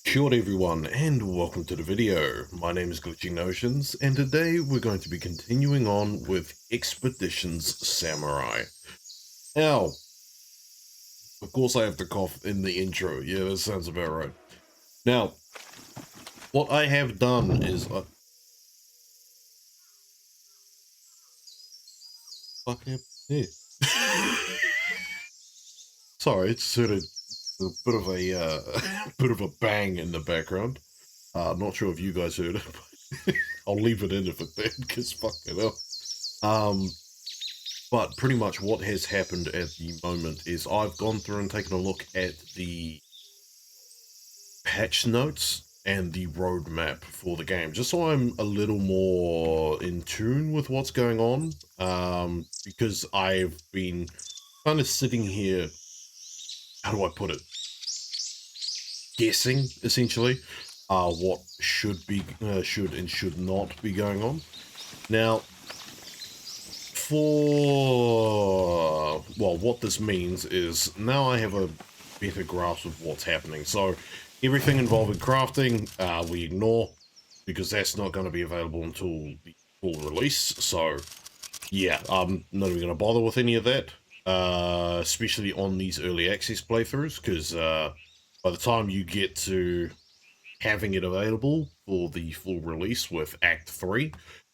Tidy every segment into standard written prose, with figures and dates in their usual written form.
Kia ora everyone, and welcome to the video. My name is Glitching Notions, and today we're going to be continuing on with Expeditions Samurai. Now, of course I have to cough in the intro. Yeah, that sounds about right. Now, what I have done is fuck happened here? Sorry, it's sort of a bit of a bit of a bang in the background. I'm not sure if you guys heard it, but I'll leave it in if it did, because fuck it up. But pretty much what has happened at the moment is I've gone through and taken a look at the patch notes and the roadmap for the game, just so I'm a little more in tune with what's going on, because I've been kind of sitting here, how do I put it, guessing, essentially, what should and should not be going on. Now, what this means is now I have a better grasp of what's happening. So everything involving crafting, we ignore, because that's not going to be available until the full release. So yeah, I'm not even going to bother with any of that, especially on these early access playthroughs, because by the time you get to having it available for the full release with Act 3,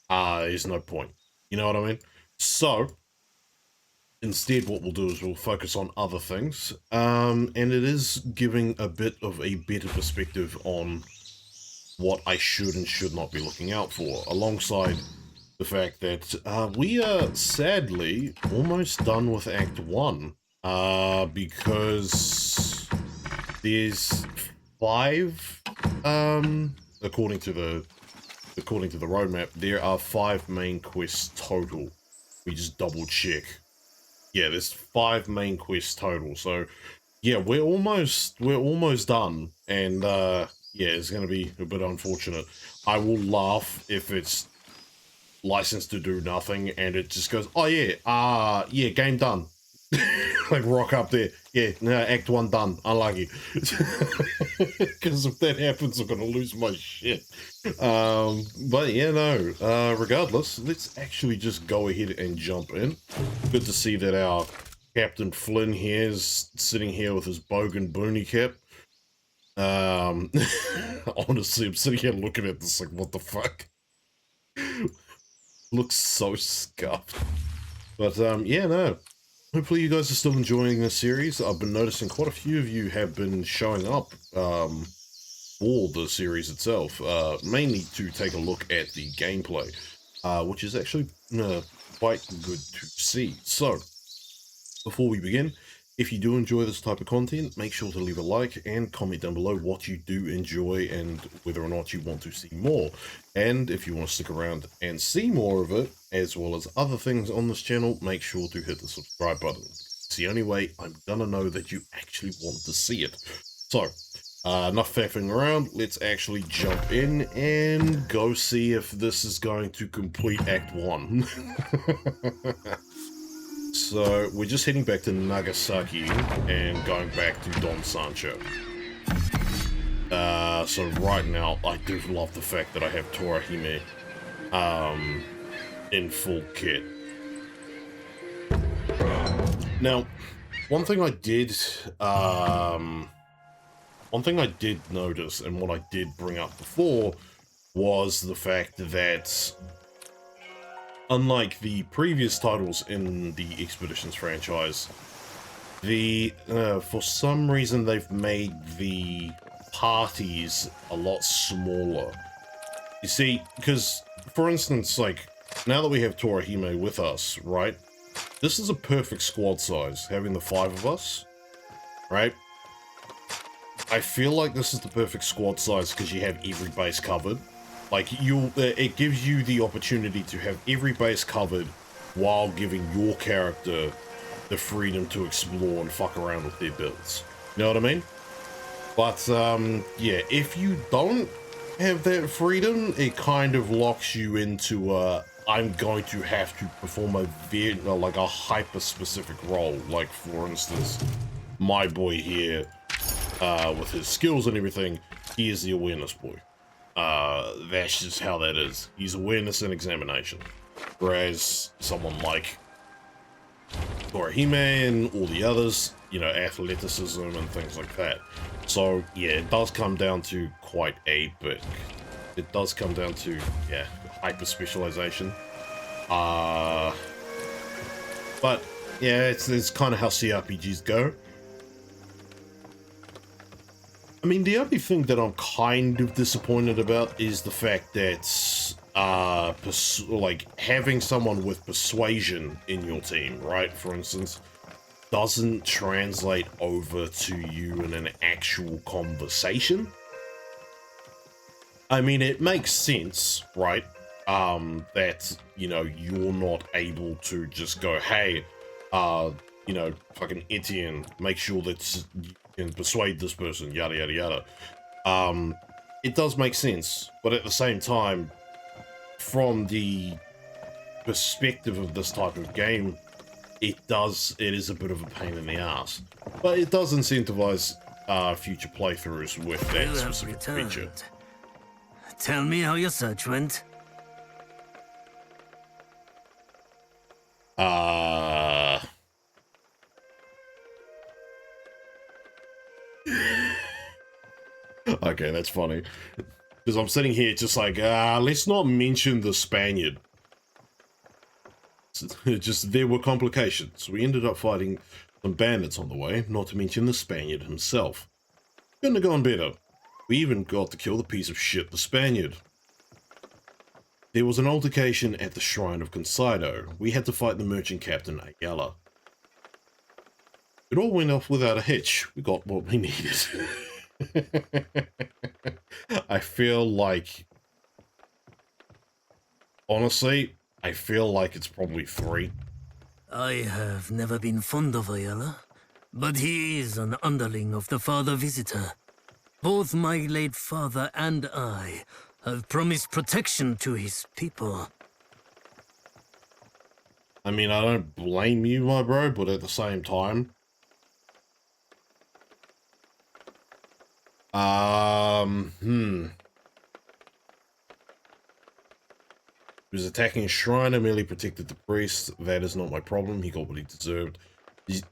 there's no point. You know what I mean? So, instead what we'll do is we'll focus on other things, and it is giving a bit of a better perspective on what I should and should not be looking out for, alongside the fact that we are sadly almost done with Act 1, because there's 5, according to the roadmap, there are 5 main quests total. We just double check. Yeah, there's 5 main quests total. So yeah, we're almost done, and yeah, it's gonna be a bit unfortunate. I will laugh if it's licensed to do nothing and it just goes, oh yeah, yeah, game done. Like rock up there, yeah, no, Act 1 done, unlucky. Because if that happens, I'm gonna lose my shit. But yeah, no, regardless, let's actually just go ahead and jump in. Good to see that our Captain Flynn here is sitting here with his bogan boonie cap. Honestly, I'm sitting here looking at this like, what the fuck? Looks so scuffed. But yeah, no, hopefully you guys are still enjoying this series. I've been noticing quite a few of you have been showing up for the series itself, mainly to take a look at the gameplay, which is actually quite good to see. So, before we begin, if you do enjoy this type of content, make sure to leave a like and comment down below what you do enjoy and whether or not you want to see more. And if you want to stick around and see more of it, as well as other things on this channel, make sure to hit the subscribe button. It's the only way I'm gonna know that you actually want to see it. So, enough faffing around, let's actually jump in and go see if this is going to complete Act 1. So, we're just heading back to Nagasaki and going back to Don Sancho. So right now, I do love the fact that I have Torahime, in full kit. Now, one thing I did notice, and what I did bring up before, was the fact that unlike the previous titles in the Expeditions franchise, for some reason they've made the parties a lot smaller. You see, because, for instance, like, now that we have Torahime with us, right, this is a perfect squad size, having the 5 of us, right? I feel like this is the perfect squad size because you have every base covered. Like, it gives you the opportunity to have every base covered while giving your character the freedom to explore and fuck around with their builds. You know what I mean? But, yeah, if you don't have that freedom, it kind of locks you into, I'm going to have to perform a hyper-specific role. Like, for instance, my boy here with his skills and everything, he is the awareness boy. That's just how that is. He's awareness and examination. Whereas someone like Torihime and all the others, you know, athleticism and things like that. So, yeah, it does come down to quite a bit. It does come down to, yeah, hyper-specialization. But, yeah, it's kind of how CRPGs go. I mean, the only thing that I'm kind of disappointed about is the fact that, like, having someone with persuasion in your team, right, for instance, doesn't translate over to you in an actual conversation. I mean, it makes sense, right, that, you know, you're not able to just go, hey, you know, fucking Etienne, make sure that you can persuade this person, yada, yada, yada. It does make sense, but at the same time, from the perspective of this type of game, it is a bit of a pain in the ass. But it does incentivize future playthroughs with that specific feature. Tell me how your search went. Okay, that's funny. Because I'm sitting here just like, let's not mention the Spaniard. Just, there were complications. We ended up fighting some bandits on the way, not to mention the Spaniard himself. Couldn't have gone better. We even got to kill the piece of shit, the Spaniard. There was an altercation at the Shrine of Consido. We had to fight the merchant captain, Ayala. It all went off without a hitch. We got what we needed. I feel like... Honestly, I feel like it's probably 3. I have never been fond of Ayala, but he is an underling of the Father Visitor. Both my late father and I have promised protection to his people. I mean, I don't blame you, my bro, but at the same time... He was attacking a shrine and merely protected the priest. That is not my problem. He got what he deserved.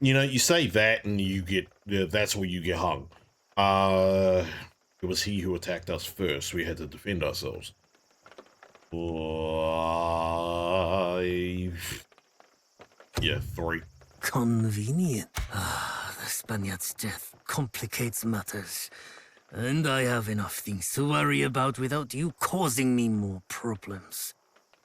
You know, you say that and you get... that's where you get hung. It was he who attacked us first. We had to defend ourselves. Yeah, 3. Convenient. The Spaniard's death complicates matters. And I have enough things to worry about without you causing me more problems.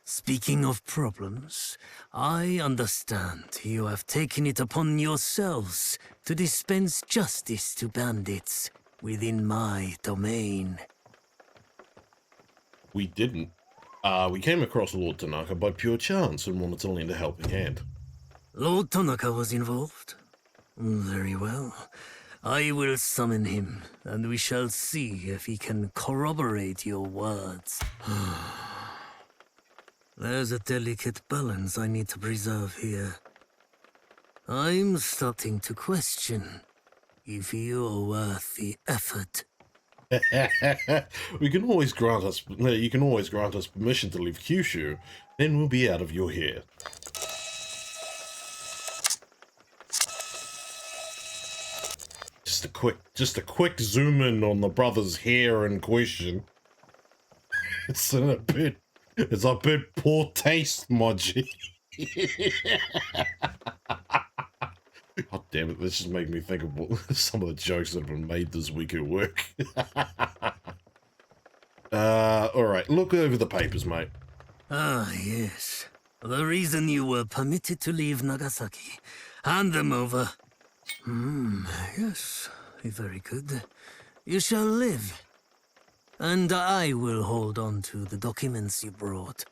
Speaking of problems, I understand you have taken it upon yourselves to dispense justice to bandits within my domain. We didn't. We came across Lord Tanaka by pure chance and wanted to lend a helping hand. Lord Tanaka was involved? Very well. I will summon him, and we shall see if he can corroborate your words. There's a delicate balance I need to preserve here. I'm starting to question if you're worth the effort. You can always grant us permission to leave Kyushu, then we'll be out of your hair. Just a quick zoom in on the brother's hair in question. It's a bit poor taste, Moji. God damn it, this just made me think of some of the jokes that have been made this week at work. Alright, look over the papers, mate. Ah, yes. The reason you were permitted to leave Nagasaki. Hand them over. Yes, very good. You shall live. And I will hold on to the documents you brought.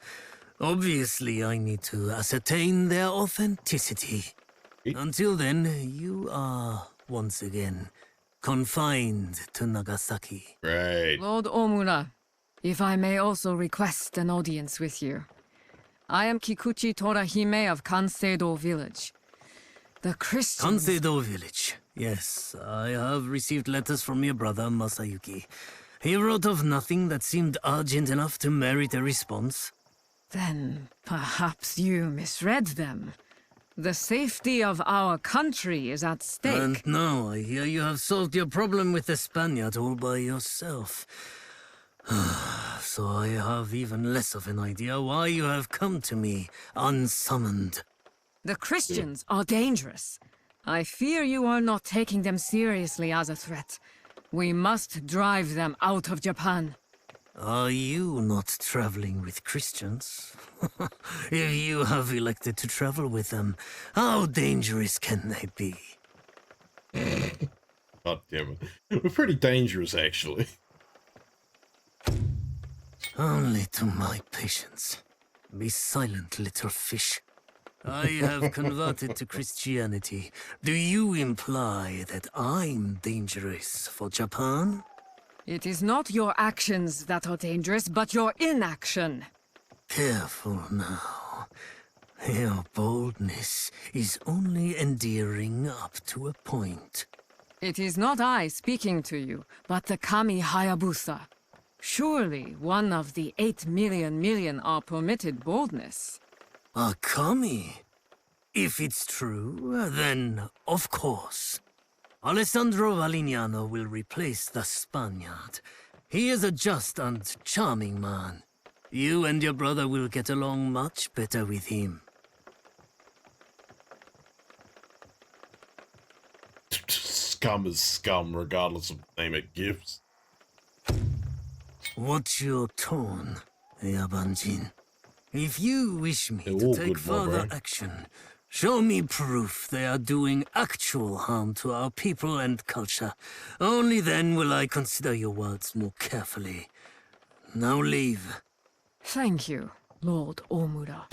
Obviously, I need to ascertain their authenticity. Until then, you are, once again, confined to Nagasaki. Right. Lord Omura, if I may also request an audience with you. I am Kikuchi Torahime of Kanseido Village. The Christians... Kanseido Village. Yes, I have received letters from your brother, Masayuki. He wrote of nothing that seemed urgent enough to merit a response. Then perhaps you misread them. The safety of our country is at stake. And now I hear you have solved your problem with the Spaniard all by yourself. So I have even less of an idea why you have come to me, unsummoned. The Christians are dangerous. I fear you are not taking them seriously as a threat. We must drive them out of Japan. Are you not traveling with Christians? If you have elected to travel with them, how dangerous can they be? God damn it. We're pretty dangerous, actually. Only to my patience. Be silent, little fish. I have converted to Christianity. Do you imply that I'm dangerous for Japan? It is not your actions that are dangerous, but your inaction. Careful now. Your boldness is only endearing up to a point. It is not I speaking to you, but the Kami Hayabusa. Surely one of the 8 million are permitted boldness. A kami? If it's true, then of course. Alessandro Valignano will replace the Spaniard. He is a just and charming man. You and your brother will get along much better with him. Scum is scum, regardless of the name it gives. Watch your tone, Yabanjin. If you wish me They're to all take good, my further bro. action, show me proof they are doing actual harm to our people and culture. Only then will I consider your words more carefully. Now leave. Thank you, Lord Omura.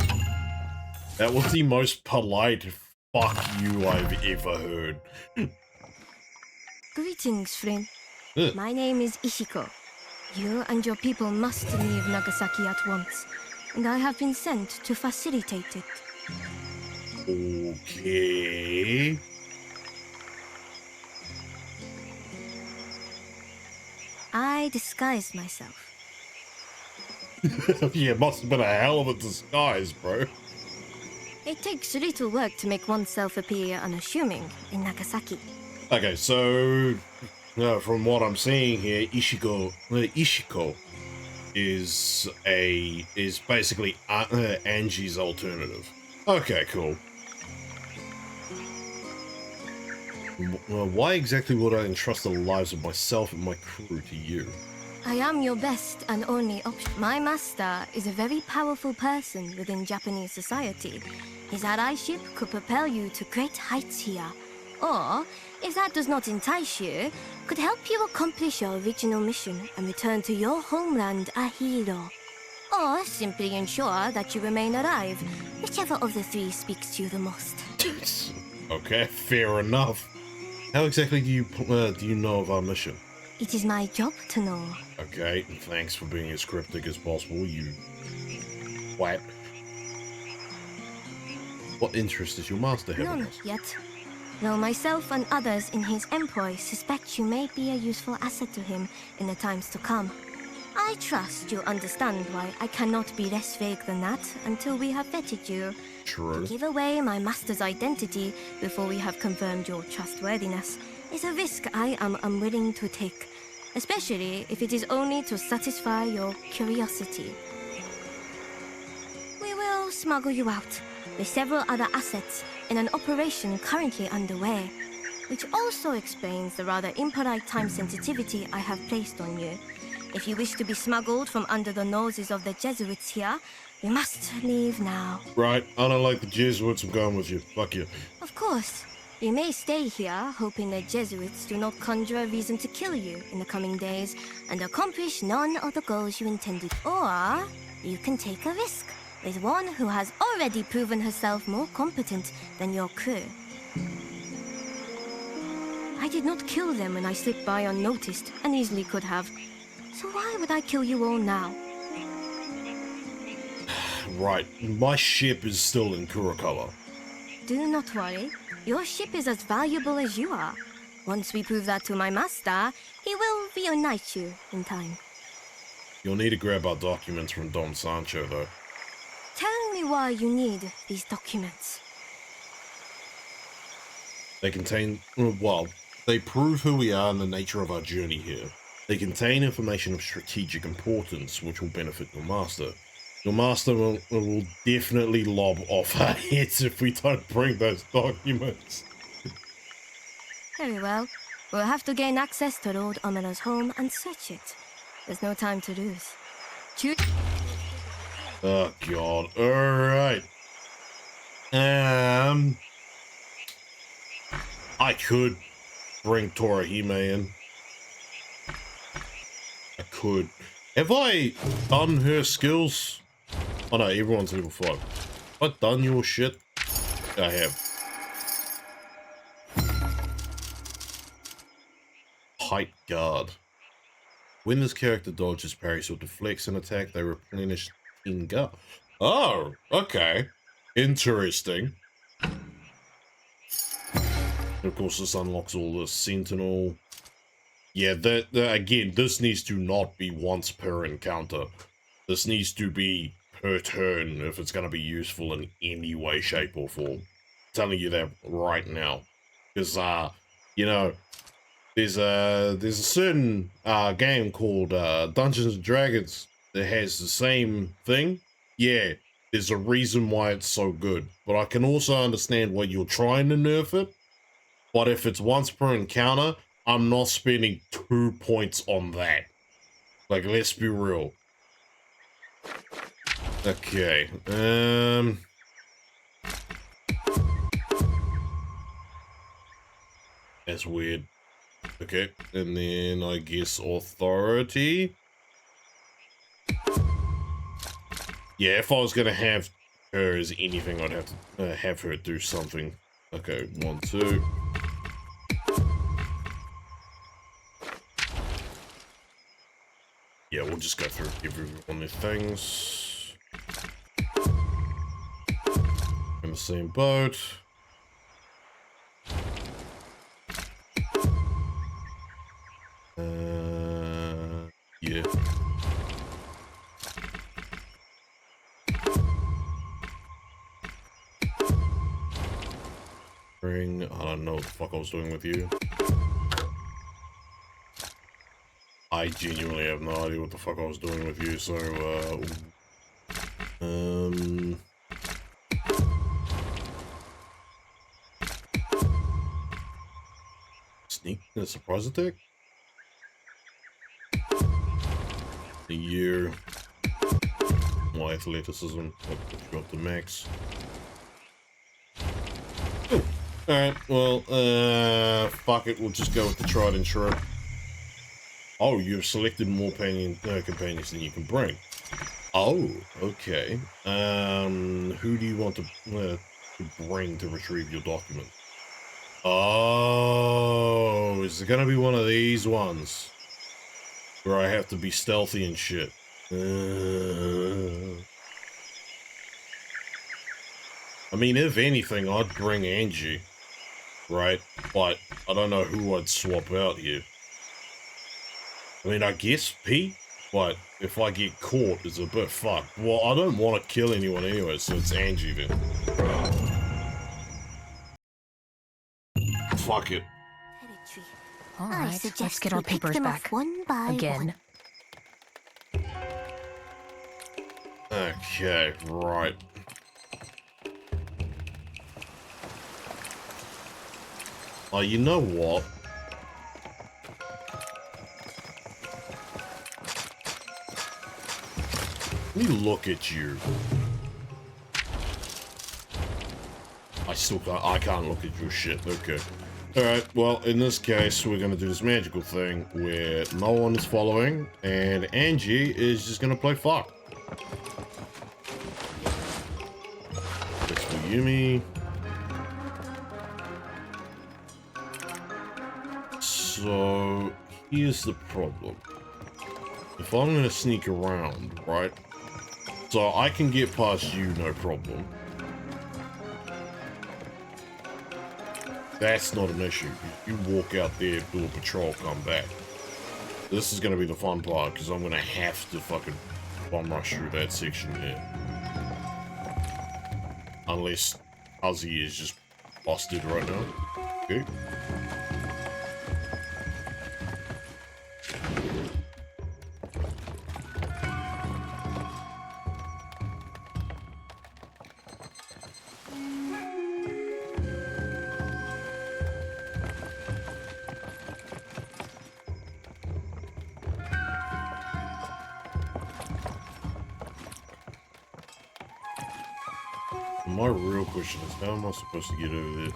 That was the most polite fuck you I've ever heard. Greetings, Flynn. Ugh. My name is Ishiko. You and your people must leave Nagasaki at once, and I have been sent to facilitate it. Okay. I disguised myself. Yeah, it must have been a hell of a disguise, bro. It takes little work to make oneself appear unassuming in Nagasaki. Okay, so from what I'm seeing here, Ishiko is basically Angie's alternative. Okay, cool. Well, why exactly would I entrust the lives of myself and my crew to you? I am your best and only option. My master is a very powerful person within Japanese society. His allyship could propel you to great heights here. Or, if that does not entice you, could help you accomplish your original mission and return to your homeland a hero. Or simply ensure that you remain alive, whichever of the three speaks to you the most. Okay, fair enough. How exactly do you know of our mission? It is my job to know. Okay, thanks for being as cryptic as possible, you twat. What interest does your master have in None us? yet. Though myself and others in his employ suspect you may be a useful asset to him in the times to come. I trust you understand why I cannot be less vague than that until we have vetted you. True. To give away my master's identity before we have confirmed your trustworthiness is a risk I am unwilling to take, especially if it is only to satisfy your curiosity. We will smuggle you out with several other assets in an operation currently underway, which also explains the rather impolite time sensitivity I have placed on you. If you wish to be smuggled from under the noses of the Jesuits here, you must leave now. Right, I don't like the Jesuits, I'm going with you. Fuck you. Of course, you may stay here, hoping the Jesuits do not conjure a reason to kill you in the coming days and accomplish none of the goals you intended. Or you can take a risk with one who has already proven herself more competent than your crew. I did not kill them when I slipped by unnoticed and easily could have. So why would I kill you all now? Right, my ship is still in Kurokawa. Do not worry. Your ship is as valuable as you are. Once we prove that to my master, he will reunite you in time. You'll need to grab our documents from Don Sancho, though. Tell me why you need these documents. They contain, well, they prove who we are and the nature of our journey here. They contain information of strategic importance, which will benefit your master. Your master will definitely lob off our heads if we don't bring those documents. Very well. We'll have to gain access to Lord Omena's home and search it. There's no time to lose. Oh god. Alright. I could bring Torahime in. I could. Have I done her skills? Oh no, everyone's level 5. Have I done your shit? I have. Height guard. When this character dodges, parries, or deflects an attack, they replenish in guard. Oh, okay. Interesting. Of course, this unlocks all the Sentinel. Yeah, again, this needs to not be once per encounter. This needs to be per turn if it's going to be useful in any way, shape, or form. I'm telling you that right now. Because, you know, there's a certain game called Dungeons and Dragons that has the same thing. Yeah, there's a reason why it's so good. But I can also understand why you're trying to nerf it. But if it's once per encounter, I'm not spending 2 points on that. Like, let's be real. Okay, that's weird. Okay, and then I guess authority. Yeah, if I was gonna have her as anything, I'd have to have her do something. Okay, 1, 2. Yeah, we'll just go through every one of the things. In the same boat. Yeah. Ring. I don't know what the fuck I was doing with you. I genuinely have no idea what the fuck I was doing with you, so, sneak, a surprise attack? A year. My athleticism, I'll put you up to max. Oh, alright, well, fuck it, we'll just go with the tried and true. Oh, you've selected more companions than you can bring. Oh, okay. Who do you want to bring to retrieve your document? Oh, is it gonna be one of these ones? Where I have to be stealthy and shit. I mean, if anything, I'd bring Angie. Right? But I don't know who I'd swap out here. I mean, I guess Pete, but if I get caught, it's a bit fucked. Well, I don't want to kill anyone anyway, so it's Angie then. Fuck it. All right, let's get our papers back. One by Again. One. Okay, right. Oh, you know what? Let me look at you. I can't look at your shit. Okay. Alright, well, in this case, we're going to do this magical thing where no one is following, and Angie is just going to play fuck. That's for Yumi. So, here's the problem. If I'm going to sneak around, right? So I can get past you, no problem. That's not an issue. You walk out there, do a patrol, come back. This is going to be the fun part, because I'm going to have to fucking bomb rush through that section there. Unless Ozzy is just busted right now. Okay. My real question is, how am I supposed to get over there?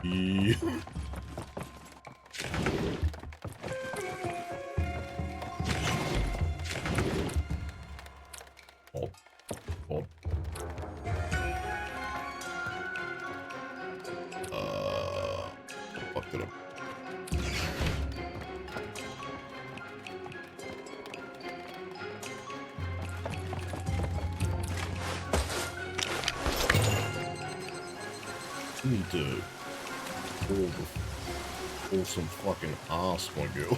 Yeah. Oh. Oh. Fucked it up. You need to pull some fucking ass, my girl.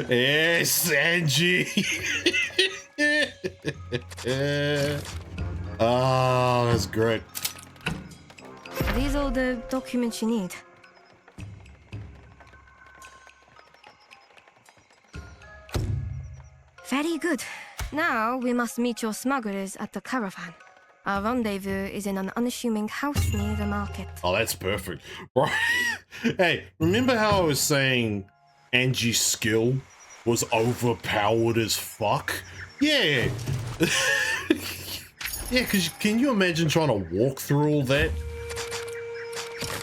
Yes, Angie. Ah, that's great. Are these all the documents you need? Very good. Now we must meet your smugglers at the caravan. Our rendezvous is in an unassuming house near the market. Oh, that's perfect. Right. Hey, remember how I was saying Angie's skill was overpowered as fuck? Yeah. Yeah, because can you imagine trying to walk through all that?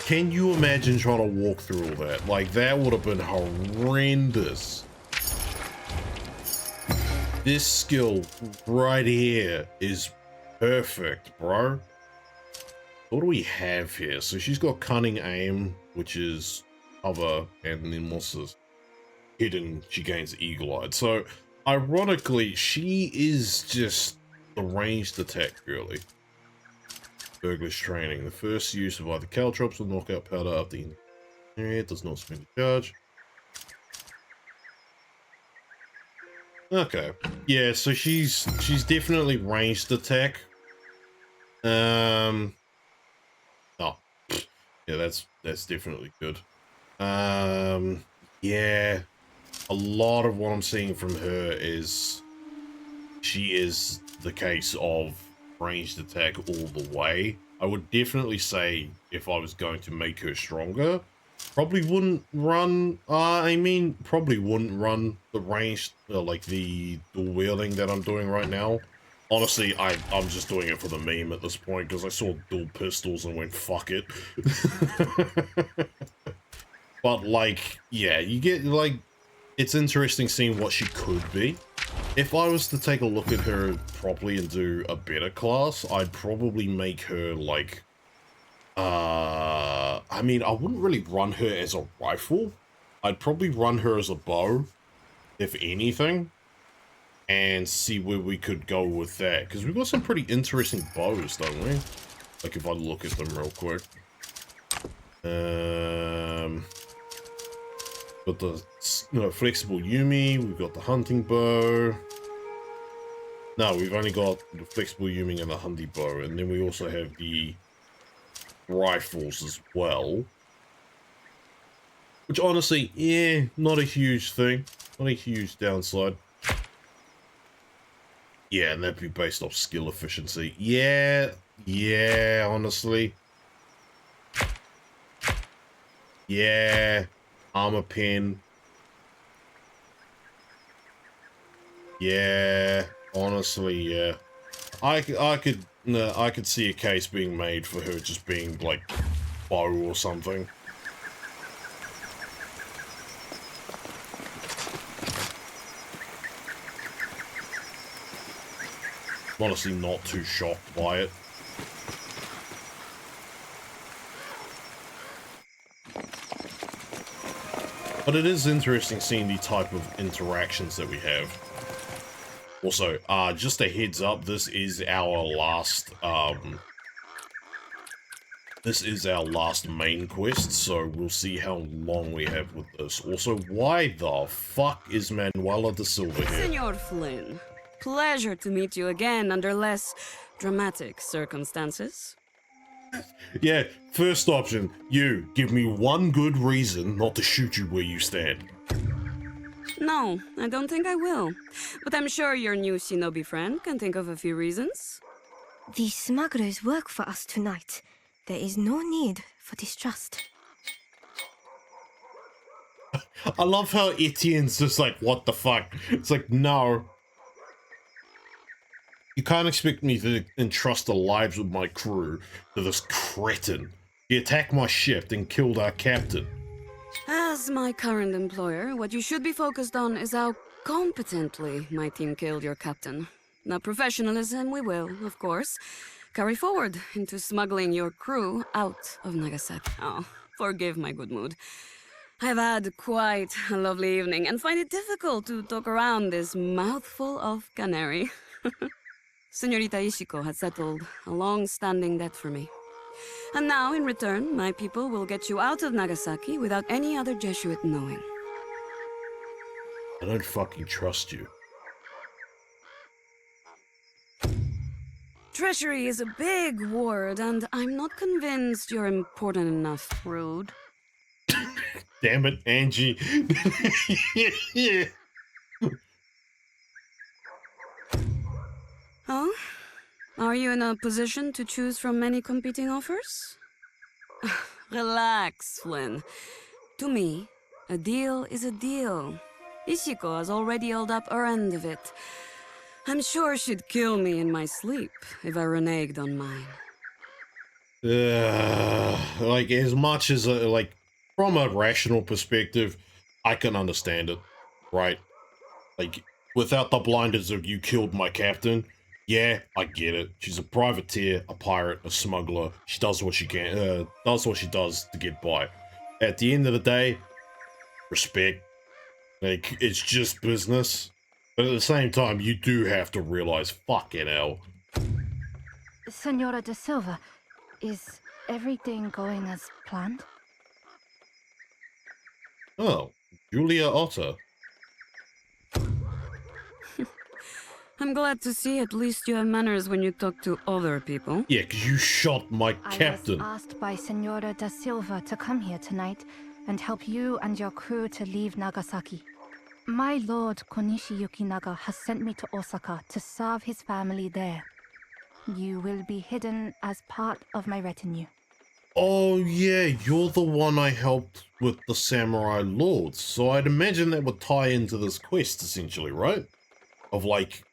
Can you imagine trying to walk through all that? Like, that would have been horrendous. This skill right here is perfect, bro. What do we have here? So she's got cunning aim, which is cover, and then what's this? Hidden, she gains eagle-eyed. So, ironically, she is just the ranged attack girly. Burglar's training. The first use of either caltrops or knockout powder after the it does not spend a charge. Okay. Yeah, so she's definitely ranged attack. Oh. Yeah, that's definitely good. Yeah. A lot of what I'm seeing from her is she is the case of ranged attack all the way. I would definitely say if I was going to make her stronger, probably wouldn't run, probably wouldn't run the ranged, like the dual wielding that I'm doing right now. Honestly, I'm just doing it for the meme at this point because I saw dual pistols and went, fuck it. But, like, yeah, you get, like, it's interesting seeing what she could be. If I was to take a look at her properly and do a better class, I'd probably make her, like, I mean, I wouldn't really run her as a rifle. I'd probably run her as a bow, if anything, and see where we could go with that. Because we've got some pretty interesting bows, don't we? Like, if I look at them real quick. Got the flexible Yumi, we've got the hunting bow. No, we've only got the flexible Yumi and the hunting bow, and then we also have the rifles as well. Which honestly, yeah, not a huge thing. Not a huge downside. Yeah, and that'd be based off skill efficiency. Yeah, honestly. Yeah, armor pen. Yeah, honestly, yeah. I could see a case being made for her just being like bow or something. I'm honestly not too shocked by it. But it is interesting seeing the type of interactions that we have. Also, just a heads up, this is our last main quest, so we'll see how long we have with this. Also, why the fuck is Manuela da Silva here? Senor Flynn, pleasure to meet you again under less dramatic circumstances. Yeah, first option, you give me one good reason not to shoot you where you stand. No, I don't think I will. But I'm sure your new shinobi friend can think of a few reasons. The smugglers work for us tonight. There is no need for distrust. I love how Etienne's just like, what the fuck? It's like, no. You can't expect me to entrust the lives of my crew to this cretin. He attacked my ship and killed our captain. As my current employer, what you should be focused on is how competently my team killed your captain. Now, professionalism we will, of course, carry forward into smuggling your crew out of Nagasaki. Oh, forgive my good mood. I've had quite a lovely evening and find it difficult to talk around this mouthful of canary. Senorita Ishiko has settled a long-standing debt for me. And now, in return, my people will get you out of Nagasaki without any other Jesuit knowing. I don't fucking trust you. Treachery is a big word, and I'm not convinced you're important enough. Rude. Damn it, Angie. Oh? Are you in a position to choose from many competing offers? Relax, Flynn. To me, a deal is a deal. Ishiko has already held up her end of it. I'm sure she'd kill me in my sleep if I reneged on mine. Like, as much as, like, from a rational perspective, I can understand it, right? Like, without the blinders of you killed my captain, yeah, I get it. She's a privateer, a pirate, a smuggler. She does what she can, does what she does to get by. At the end of the day, respect. Like, it's just business. But at the same time, you do have to realize, fucking hell. Senora da Silva, is everything going as planned? Oh, Julia Otter. I'm glad to see at least you have manners when you talk to other people. Yeah, because you shot my captain. I was asked by Senora da Silva to come here tonight and help you and your crew to leave Nagasaki. My lord Konishi Yukinaga has sent me to Osaka to serve his family there. You will be hidden as part of my retinue. Oh yeah, you're the one I helped with the Samurai Lords, so I'd imagine that would tie into this quest, essentially, right? Of like,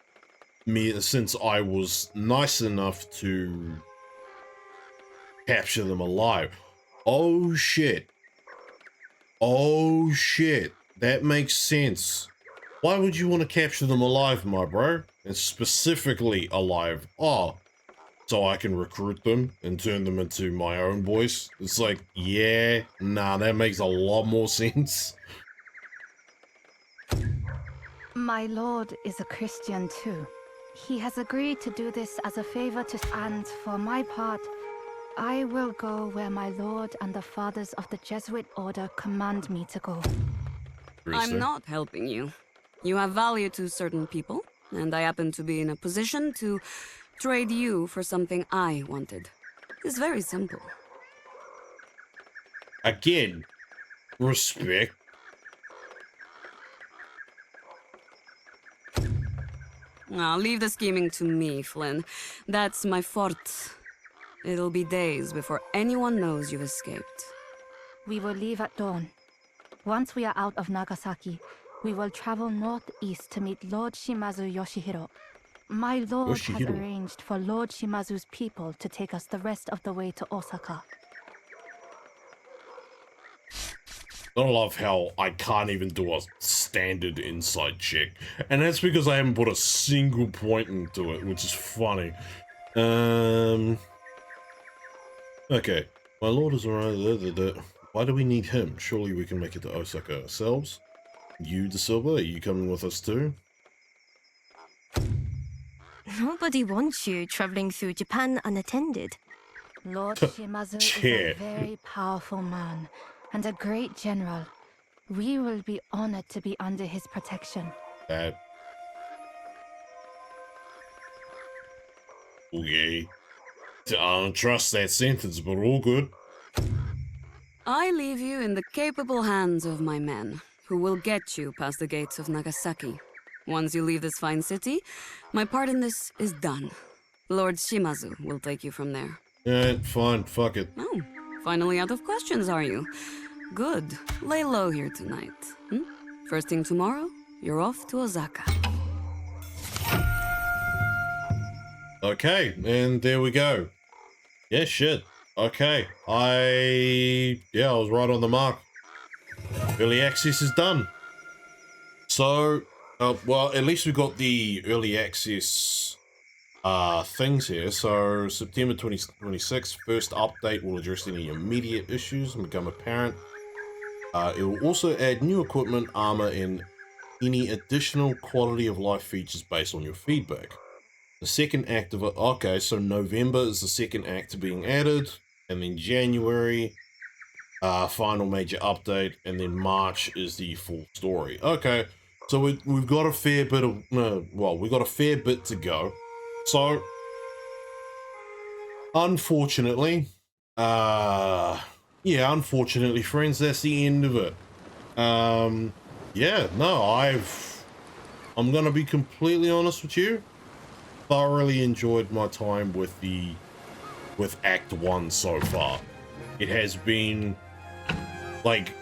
me, since I was nice enough to capture them alive. Oh shit. Oh shit. That makes sense. Why would you want to capture them alive, my bro? And specifically alive. Oh, so I can recruit them and turn them into my own boys? It's like, yeah, nah, that makes a lot more sense. My lord is a Christian too. He has agreed to do this as a favor to... And for my part, I will go where my lord and the fathers of the Jesuit order command me to go. I'm not helping you. You have value to certain people, and I happen to be in a position to trade you for something I wanted. It's very simple. Again, respect. Now, leave the scheming to me, Flynn. That's my forte. It'll be days before anyone knows you've escaped. We will leave at dawn. Once we are out of Nagasaki, we will travel northeast to meet Lord Shimazu Yoshihiro. My lord has arranged for Lord Shimazu's people to take us the rest of the way to Osaka. I love how I can't even do a standard insight check. And that's because I haven't put a single point into it, which is funny. Okay. My lord is around. Why do we need him? Surely we can make it to Osaka ourselves. You, De Silva, are you coming with us too? Nobody wants you traveling through Japan unattended. Lord Shimazu is a very powerful man and a great general. We will be honored to be under his protection. That. Okay. I don't trust that sentence, but all good. I leave you in the capable hands of my men, who will get you past the gates of Nagasaki. Once you leave this fine city, my part in this is done. Lord Shimazu will take you from there. Yeah, fine, fuck it. Oh, finally out of questions, are you? Good. Lay low here tonight. First thing tomorrow, you're off to Osaka. Okay, and there we go. Yeah, shit. Okay, I was right on the mark. Early access is done. So, well, at least we got the early access things here. So, September 2026, first update will address any immediate issues and become apparent. It will also add new equipment, armor, and any additional quality of life features based on your feedback. The second act of it, okay, so November is the second act being added, and then January, final major update, and then March is the full story. Okay, so we've got a fair bit of, we got a fair bit to go. So, unfortunately, unfortunately, friends, that's the end of it. Yeah, no, I'm gonna be completely honest with you. Thoroughly enjoyed my time with Act 1 so far. It has been like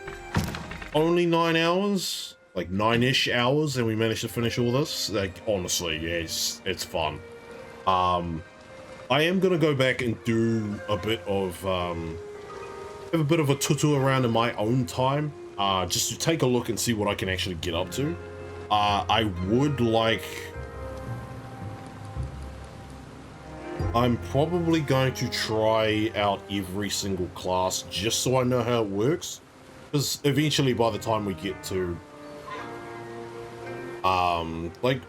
only 9 hours, like 9-ish hours, and we managed to finish all this. Like, honestly, yeah, it's fun. I am gonna go back and do a bit of have a bit of a tutu around in my own time, just to take a look and see what I can actually get up to. I would like. I'm probably going to try out every single class just so I know how it works, because eventually by the time we get to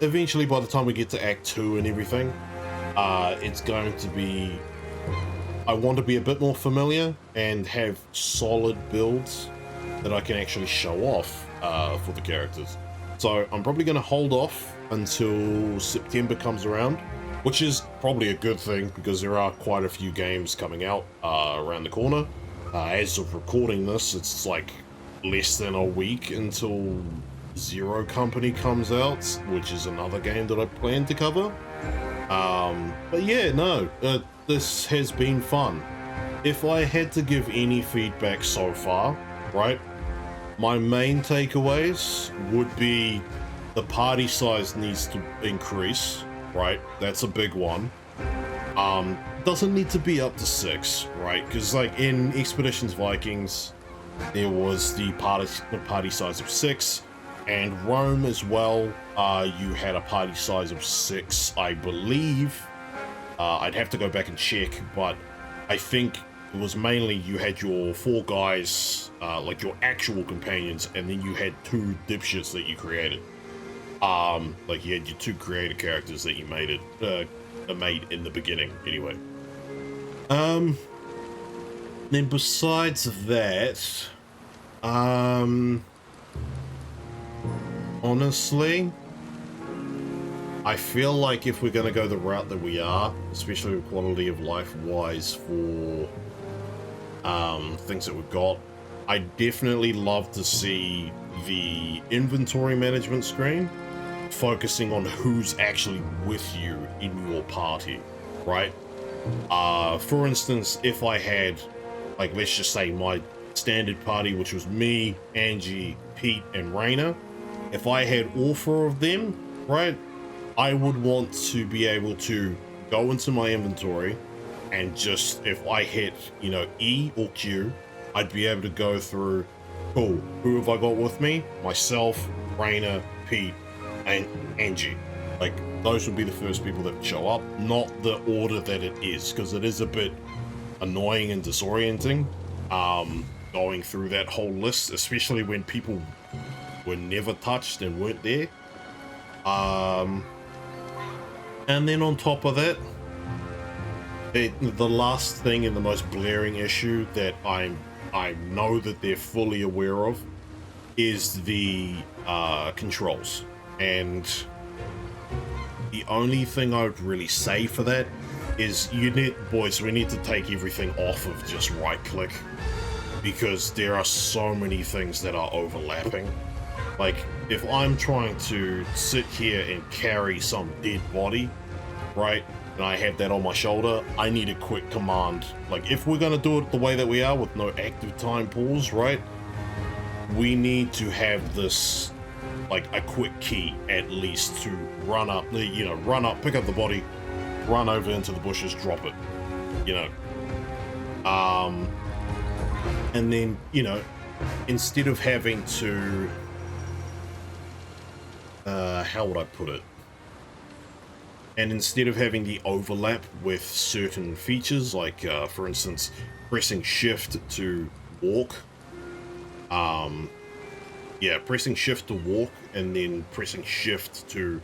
eventually by the time we get to Act 2 and everything, it's going to be, I want to be a bit more familiar and have solid builds that I can actually show off for the characters. So I'm probably going to hold off until September comes around, which is probably a good thing because there are quite a few games coming out around the corner. As of recording this, it's like less than a week until Zero Company comes out, which is another game that I plan to cover. But yeah, no, this has been fun. If I had to give any feedback so far, right, my main takeaways would be the party size needs to increase. Right, that's a big one. Doesn't need to be up to 6, right? Because like in Expeditions Vikings, there was the party size of 6, and Rome as well. You had a party size of 6, I believe. I'd have to go back and check, but I think it was mainly you had your 4 guys, like your actual companions, and then you had 2 dipshits that you created. Like you had your 2 creator characters that you made in the beginning, anyway. Then besides that, honestly, I feel like if we're gonna go the route that we are, especially with quality of life wise for, things that we've got, I'd definitely love to see the inventory management screen focusing on who's actually with you in your party, right? For instance, if I had, like, let's just say my standard party, which was me, Angie, Pete, and Raina, if I had all 4 of them, right, I would want to be able to go into my inventory and just, if I hit, you know, E or Q, I'd be able to go through, cool, who have I got with me? Myself, Raina, Pete, and Angie. Like, those would be the first people that would show up, not the order that it is, because it is a bit annoying and disorienting. going through that whole list, especially when people were never touched and weren't there. And then on top of that, the last thing and the most glaring issue that I know that they're fully aware of is the controls. And the only thing I would really say for that is we need to take everything off of just right click, because there are so many things that are overlapping. Like, if I'm trying to sit here and carry some dead body, right, and I have that on my shoulder, I need a quick command. Like, if we're gonna do it the way that we are with no active time pause, right, we need to have this, like, a quick key at least to run up, you know, run up, pick up the body, run over into the bushes, drop it, you know. And then, you know, instead of having to, how would I put it? And instead of having the overlap with certain features, like, for instance, pressing shift to walk, yeah, pressing shift to walk, and then pressing shift to,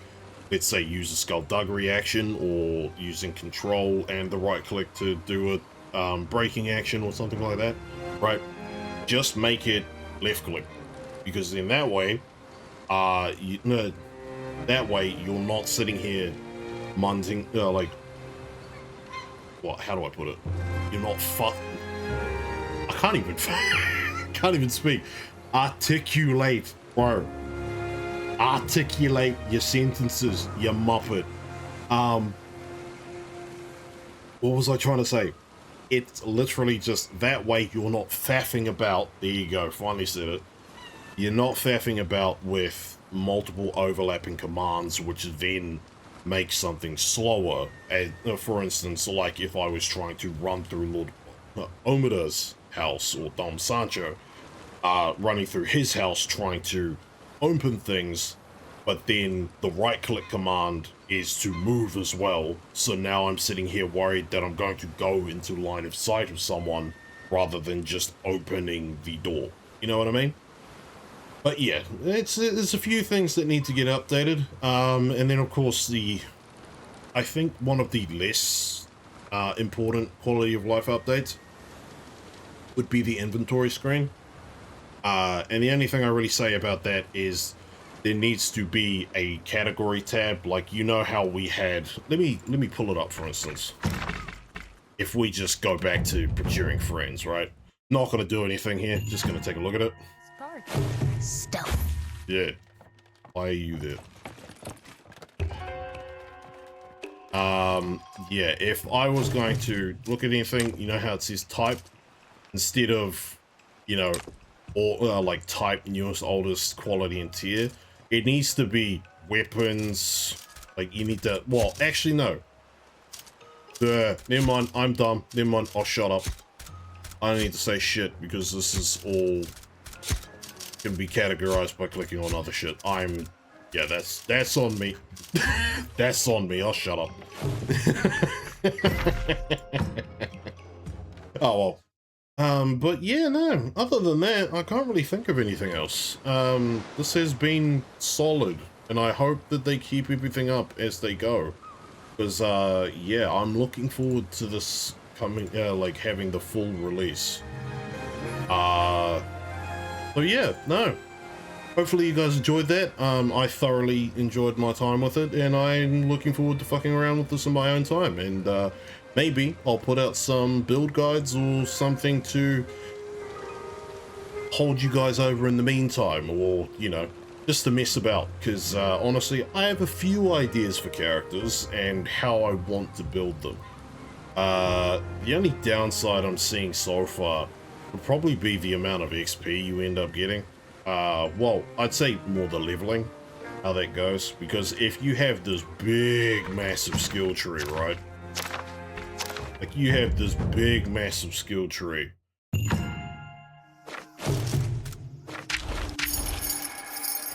let's say, use a skullduggery action, or using control and the right click to do a braking action or something like that, right? Just make it left click, because in that way, that way you're not sitting here munting, like, what? How do I put it? You're not I can't even, can't even speak. Articulate, bro. Articulate your sentences, you muppet. What was I trying to say? It's literally just that way you're not faffing about. There you go, finally said it. You're not faffing about with multiple overlapping commands, which then make something slower. As, for instance, like if I was trying to run through Lord Omida's house, or Dom Sancho, running through his house trying to open things, but then the right click command is to move as well, so now I'm sitting here worried that I'm going to go into line of sight of someone rather than just opening the door. You know what I mean? But yeah, there's a few things that need to get updated, and then of course I think one of the less important quality of life updates would be the inventory screen. And the only thing I really say about that is there needs to be a category tab, like, you know how we had, let me pull it up, for instance. If we just go back to Procuring Friends, right? Not going to do anything here, just going to take a look at it. Stealth. Yeah. Why are you there? Yeah, if I was going to look at anything, you know how it says type? Instead of, you know, or like type, newest, oldest, quality, and tier, it needs to be weapons. Like, you need to, well, actually no, never mind, I'm dumb, never mind, I'll shut up. I don't need to say shit, because this is all can be categorized by clicking on other shit. Yeah, that's on me. That's on me, I'll shut up. Oh well. But yeah, no, other than that, I can't really think of anything else. This has been solid, and I hope that they keep everything up as they go. Because, yeah, I'm looking forward to this coming, like, having the full release. So yeah, no. Hopefully you guys enjoyed that. I thoroughly enjoyed my time with it, and I'm looking forward to fucking around with this in my own time. And, maybe I'll put out some build guides or something to hold you guys over in the meantime, or, you know, just to mess about, because honestly, I have a few ideas for characters and how I want to build them. The only downside I'm seeing so far would probably be the amount of XP you end up getting. Well, I'd say more the leveling, how that goes, because if you have this big, massive skill tree, right? Like, you have this big, massive skill tree.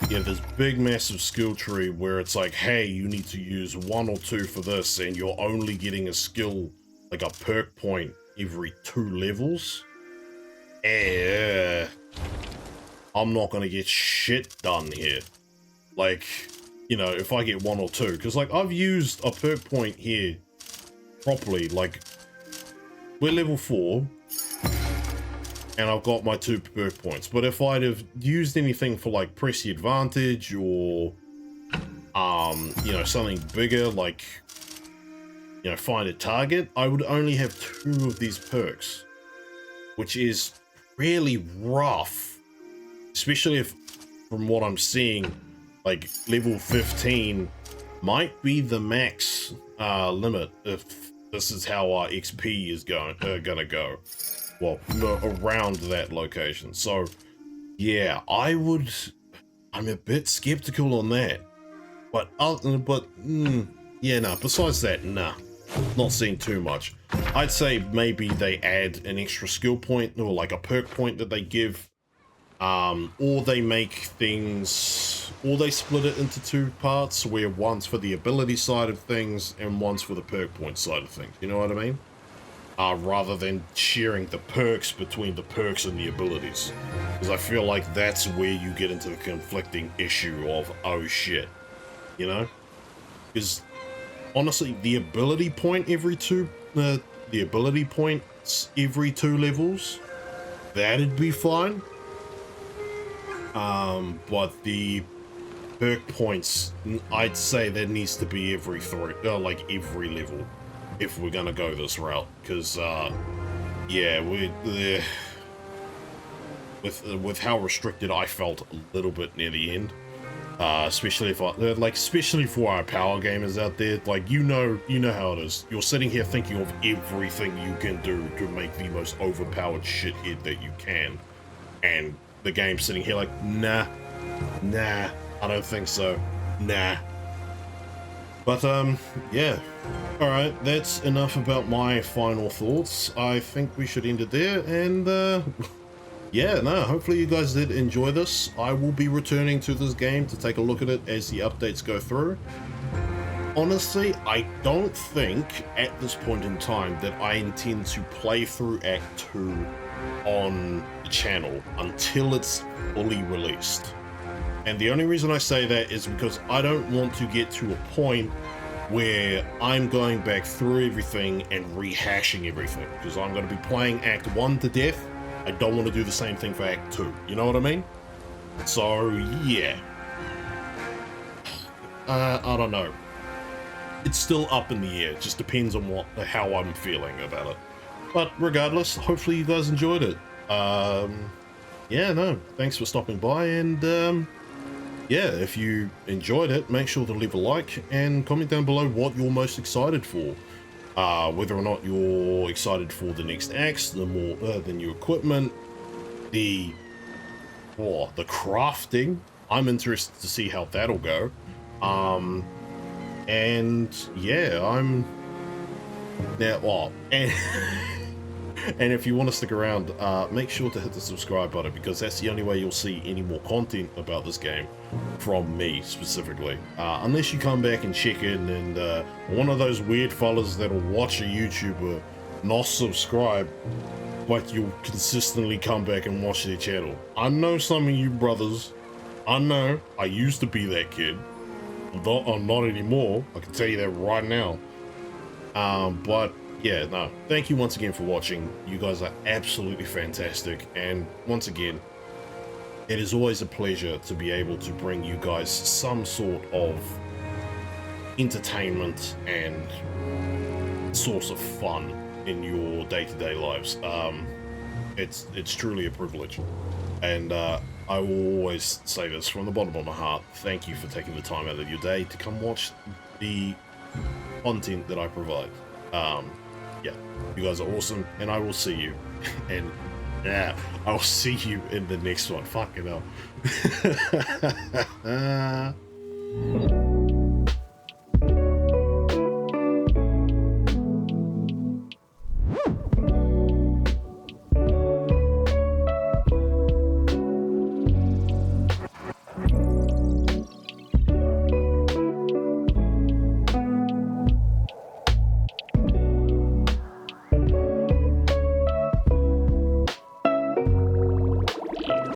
You have this big, massive skill tree where it's like, hey, you need to use 1 or 2 for this, and you're only getting a skill, like a perk point, every 2 levels. I'm not gonna get shit done here. Like, you know, if I get 1 or 2, because like I've used a perk point here properly. Like, we're level 4 and I've got my 2 perk points, but if I'd have used anything for like press the advantage or you know, something bigger like, you know, find a target, I would only have 2 of these perks, which is really rough, especially if, from what I'm seeing, like level 15 might be the max limit if this is how our XP is gonna go. Well, around that location. So yeah, I'm a bit skeptical on that. But yeah, no, besides that, nah, not seeing too much. I'd say maybe they add an extra skill point or like a perk point that they give, or they make things, or they split it into 2 parts where one's for the ability side of things and one's for the perk point side of things. You know what I mean? Rather than sharing the perks between the perks and the abilities, because I feel like that's where you get into the conflicting issue of, oh shit, you know? Because honestly, the ability point every 2 the ability points every 2 levels, that'd be fine. But the perk points, I'd say that needs to be every 3, like every level, if we're gonna go this route. Because yeah, with how restricted I felt a little bit near the end, especially if especially for our power gamers out there, like, you know how it is. You're sitting here thinking of everything you can do to make the most overpowered shithead that you can, and the game's sitting here like, nah, I don't think so, nah. But yeah, all right, that's enough about my final thoughts. I think we should end it there, and yeah, no, hopefully you guys did enjoy this. I will be returning to this game to take a look at it as the updates go through. Honestly, I don't think at this point in time that I intend to play through Act 2 on the channel until it's fully released. And the only reason I say that is because I don't want to get to a point where I'm going back through everything and rehashing everything, because I'm going to be playing Act 1 to death. I don't want to do the same thing for Act 2, you know what I mean? So yeah, I don't know. It's still up in the air. It just depends on how I'm feeling about it. But regardless, hopefully you guys enjoyed it. Yeah, no, thanks for stopping by, and yeah, if you enjoyed it, make sure to leave a like and comment down below what you're most excited for. Whether or not you're excited for the next acts, the new equipment, the crafting. I'm interested to see how that'll go. And yeah, and if you want to stick around, make sure to hit the subscribe button, because that's the only way you'll see any more content about this game from me specifically. Unless you come back and check in and one of those weird fellas that'll watch a YouTuber, not subscribe, but you'll consistently come back and watch their channel. I know some of you brothers. I know. I used to be that kid. I'm not anymore. I can tell you that right now. But yeah, no, thank you once again for watching. You guys are absolutely fantastic, and once again, it is always a pleasure to be able to bring you guys some sort of entertainment and source of fun in your day-to-day lives. It's truly a privilege, and I will always say this from the bottom of my heart. Thank you for taking the time out of your day to come watch the content that I provide. Yeah, you guys are awesome, and I will see you. And yeah, I'll see you in the next one. Fucking hell.